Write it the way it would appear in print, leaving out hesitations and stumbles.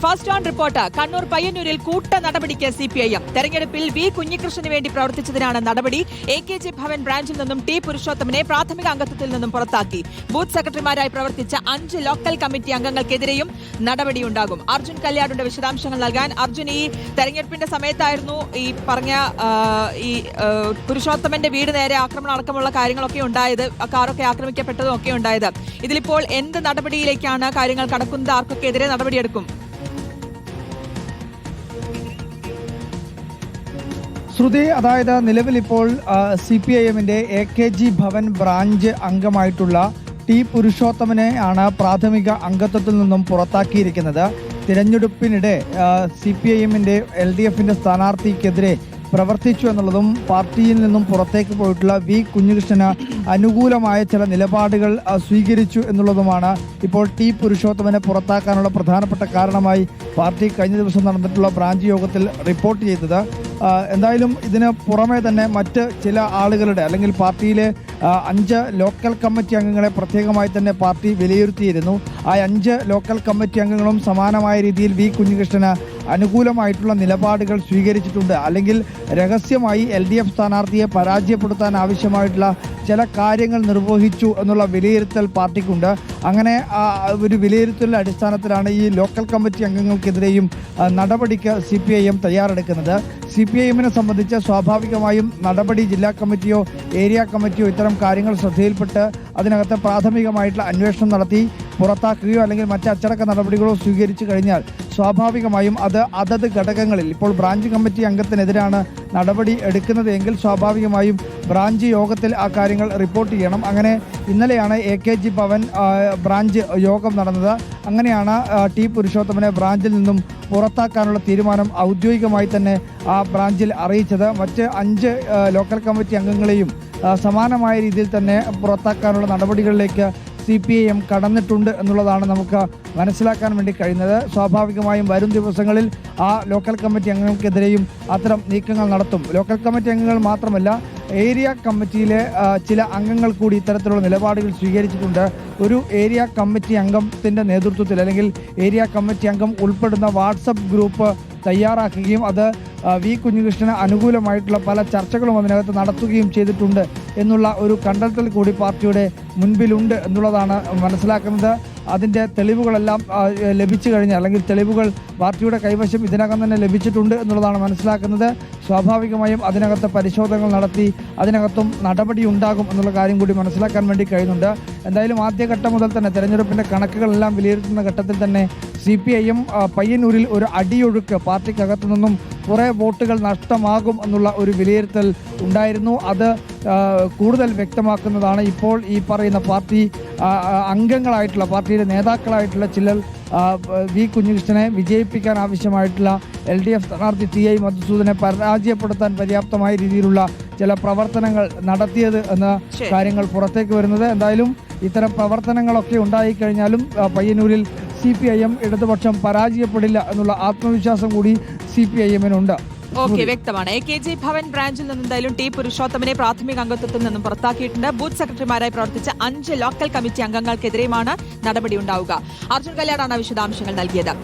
First on report. Kannur പയ്യന്നൂരിൽ കൂട്ട നടപടിക്ക് CPIM. തെരഞ്ഞെടുപ്പിൽ വി കുഞ്ഞികൃഷ്ണന് വേണ്ടി പ്രവർത്തിച്ചതിനാണ് നടപടി. AKG ഭവൻ ബ്രാഞ്ചിൽ നിന്നും ടി പുരുഷോത്തമനെ പ്രാഥമിക അംഗത്വത്തിൽ നിന്നും പുറത്താക്കി. ബൂത്ത് സെക്രട്ടറിമാരായി പ്രവർത്തിച്ച 5 ലോക്കൽ കമ്മിറ്റി അംഗങ്ങൾക്കെതിരെയും നടപടിയുണ്ടാകും. അർജുൻ കല്യാടുണ്ട് വിശദാംശങ്ങൾ നൽകാൻ. അർജുൻ, ഈ തെരഞ്ഞെടുപ്പിന്റെ സമയത്തായിരുന്നു ഈ പറഞ്ഞ പുരുഷോത്തമന്റെ വീട് നേരെ ആക്രമണം അടക്കമുള്ള കാര്യങ്ങളൊക്കെ ഉണ്ടായത്, കാറൊക്കെ ആക്രമിക്കപ്പെട്ടതും ഒക്കെ ഉണ്ടായത്. ഇതിലിപ്പോൾ എന്ത് നടപടിയിലേക്കാണ് കാര്യങ്ങൾ കടക്കുന്നത്? ആർക്കൊക്കെ എതിരെ നടപടിയെടുക്കും? ശ്രുതി, അതായത് നിലവിൽ ഇപ്പോൾ CPIMന്റെ AKG ഭവൻ ബ്രാഞ്ച് അംഗമായിട്ടുള്ള ടി പുരുഷോത്തമനെ ആണ് പ്രാഥമിക അംഗത്വത്തിൽ നിന്നും പുറത്താക്കിയിരിക്കുന്നത്. തിരഞ്ഞെടുപ്പിനിടെ CPIMന്റെ LDFന്റെ സ്ഥാനാർത്ഥിക്കെതിരെ പ്രവർത്തിച്ചു എന്നുള്ളതും പാർട്ടിയിൽ നിന്നും പുറത്തേക്ക് പോയിട്ടുള്ള വി കുഞ്ഞികൃഷ്ണന് അനുകൂലമായ ചില നിലപാടുകൾ സ്വീകരിച്ചു എന്നുള്ളതുമാണ് ഇപ്പോൾ ടി പുരുഷോത്തമനെ പുറത്താക്കാനുള്ള പ്രധാനപ്പെട്ട കാരണമായി പാർട്ടി കഴിഞ്ഞ ദിവസം നടന്നിട്ടുള്ള ബ്രാഞ്ച് യോഗത്തിൽ റിപ്പോർട്ട് ചെയ്തത്. എന്തായാലും ഇതിന് പുറമെ തന്നെ മറ്റ് ചില ആളുകളുടെ അല്ലെങ്കിൽ പാർട്ടിയിലെ 5 ലോക്കൽ കമ്മിറ്റി അംഗങ്ങളെ പ്രത്യേകമായി തന്നെ പാർട്ടി വിലയിരുത്തിയിരുന്നു. ആ 5 ലോക്കൽ കമ്മിറ്റി അംഗങ്ങളും സമാനമായ രീതിയിൽ വി കുഞ്ഞികൃഷ്ണന് അനുകൂലമായിട്ടുള്ള നിലപാടുകൾ സ്വീകരിച്ചിട്ടുണ്ട്. അല്ലെങ്കിൽ രഹസ്യമായി LDF സ്ഥാനാർത്ഥിയെ പരാജയപ്പെടുത്താൻ ആവശ്യമായിട്ടുള്ള ചില കാര്യങ്ങൾ നിർവഹിച്ചു എന്നുള്ള വിലയിരുത്തൽ പാർട്ടിക്കുണ്ട്. അങ്ങനെ ഒരു വിലയിരുത്തലിന്റെ അടിസ്ഥാനത്തിലാണ് ഈ ലോക്കൽ കമ്മിറ്റി അംഗങ്ങൾക്കെതിരെയും നടപടിക്ക് CPIM തയ്യാറെടുക്കുന്നത്. CPIMനെ സംബന്ധിച്ച് സ്വാഭാവികമായും നടപടി ജില്ലാ കമ്മിറ്റിയോ ഏരിയ കമ്മിറ്റിയോ ഇത്തരം കാര്യങ്ങൾ ശ്രദ്ധയിൽപ്പെട്ട് അതിനകത്ത് പ്രാഥമികമായിട്ടുള്ള അന്വേഷണം നടത്തി പുറത്താക്കുകയോ അല്ലെങ്കിൽ മറ്റ് അച്ചടക്ക നടപടികളോ സ്വീകരിച്ചു കഴിഞ്ഞാൽ സ്വാഭാവികമായും അത് അതത് ഘടകങ്ങളിൽ, ഇപ്പോൾ ബ്രാഞ്ച് കമ്മിറ്റി അംഗത്തിനെതിരാണ് നടപടി എടുക്കുന്നത് എങ്കിൽ സ്വാഭാവികമായും ബ്രാഞ്ച് യോഗത്തിൽ ആ കാര്യങ്ങൾ റിപ്പോർട്ട് ചെയ്യണം. അങ്ങനെ ഇന്നലെയാണ് AKG ഭവൻ ബ്രാഞ്ച് യോഗം നടന്നത്. അങ്ങനെയാണ് ടി പുരുഷോത്തമനെ ബ്രാഞ്ചിൽ നിന്നും പുറത്താക്കാനുള്ള തീരുമാനം ഔദ്യോഗികമായി തന്നെ ആ ബ്രാഞ്ചിൽ അറിയിച്ചത്. മറ്റ് 5 ലോക്കൽ കമ്മിറ്റി അംഗങ്ങളെയും സമാനമായ രീതിയിൽ തന്നെ പുറത്താക്കാനുള്ള നടപടികളിലേക്ക് CPIM കടന്നിട്ടുണ്ട് എന്നുള്ളതാണ് നമുക്ക് മനസ്സിലാക്കാൻ വേണ്ടി കഴിയുന്നത്. സ്വാഭാവികമായും വരും ദിവസങ്ങളിൽ ആ ലോക്കൽ കമ്മിറ്റി അംഗങ്ങൾക്കെതിരെയും അത്തരം നീക്കങ്ങൾ നടത്തും. ലോക്കൽ കമ്മിറ്റി അംഗങ്ങൾ മാത്രമല്ല, ഏരിയ കമ്മിറ്റിയിലെ ചില അംഗങ്ങൾ കൂടി ഇത്തരത്തിലുള്ള നിലപാടുകൾ സ്വീകരിച്ചിട്ടുണ്ട്. ഒരു ഏരിയ കമ്മിറ്റി അംഗത്തിൻ്റെ നേതൃത്വത്തിൽ അല്ലെങ്കിൽ ഏരിയ കമ്മിറ്റി അംഗം ഉൾപ്പെടുന്ന വാട്സപ്പ് ഗ്രൂപ്പ് തയ്യാറാക്കുകയും അത് വി കുഞ്ഞികൃഷ്ണന് അനുകൂലമായിട്ടുള്ള പല ചർച്ചകളും അതിനകത്ത് നടത്തുകയും ചെയ്തിട്ടുണ്ട് എന്നുള്ള ഒരു കണ്ടെത്തൽ കൂടി പാർട്ടിയുടെ മുൻപിലുണ്ട് എന്നുള്ളതാണ് മനസ്സിലാക്കുന്നത്. അതിൻ്റെ തെളിവുകളെല്ലാം ലഭിച്ചു കഴിഞ്ഞാൽ അല്ലെങ്കിൽ തെളിവുകൾ പാർട്ടിയുടെ കൈവശം ഇതിനകം തന്നെ ലഭിച്ചിട്ടുണ്ട് എന്നുള്ളതാണ് മനസ്സിലാക്കുന്നത്. സ്വാഭാവികമായും അതിനകത്ത് പരിശോധനകൾ നടത്തി അതിനകത്തും നടപടി ഉണ്ടാകും എന്നുള്ള കാര്യം കൂടി മനസ്സിലാക്കാൻ വേണ്ടി കഴിയുന്നുണ്ട്. എന്തായാലും ആദ്യഘട്ടം മുതൽ തന്നെ തെരഞ്ഞെടുപ്പിൻ്റെ കണക്കുകളെല്ലാം വിലയിരുത്തുന്ന ഘട്ടത്തിൽ തന്നെ CPIM പയ്യന്നൂരിൽ ഒരു അടിയൊഴുക്ക് പാർട്ടിക്കകത്തു നിന്നും കുറേ വോട്ടുകൾ നഷ്ടമാകും എന്നുള്ള ഒരു വിലയിരുത്തൽ ഉണ്ടായിരുന്നു. അത് കൂടുതൽ വ്യക്തമാക്കുന്നതാണ് ഇപ്പോൾ ഈ പറയുന്ന പാർട്ടി അംഗങ്ങളായിട്ടുള്ള പാർട്ടിയുടെ നേതാക്കളായിട്ടുള്ള ചിലർ വി കുഞ്ഞികൃഷ്ണനെ വിജയിപ്പിക്കാൻ ആവശ്യമായിട്ടുള്ള LDF സ്ഥാനാർത്ഥി TI മധുസൂദനെ പരാജയപ്പെടുത്താൻ പര്യാപ്തമായ രീതിയിലുള്ള ചില പ്രവർത്തനങ്ങൾ നടത്തിയത് എന്ന കാര്യങ്ങൾ പുറത്തേക്ക് വരുന്നത്. എന്തായാലും ഇത്തരം പ്രവർത്തനങ്ങളൊക്കെ ഉണ്ടായിക്കഴിഞ്ഞാലും പയ്യന്നൂരിൽ CPIM ഇടതുപക്ഷം പരാജയപ്പെടില്ല എന്നുള്ള ആത്മവിശ്വാസം കൂടി CPIMനുണ്ട്. ഓക്കെ, വ്യക്തമാണ്. AKG ഭവൻ ബ്രാഞ്ചിൽ നിന്ന് എന്തായാലും ടി പുരുഷോത്തമനെ പ്രാഥമിക അംഗത്വത്തിൽ നിന്നും പുറത്താക്കിയിട്ടുണ്ട്. ബൂത്ത് സെക്രട്ടറിമാരായി പ്രവർത്തിച്ച 5 ലോക്കൽ കമ്മിറ്റി അംഗങ്ങൾക്കെതിരെയുമാണ് നടപടി ഉണ്ടാവുക. അർജുൻ കല്യാടാണ് വിശദാംശങ്ങൾ നൽകിയത്.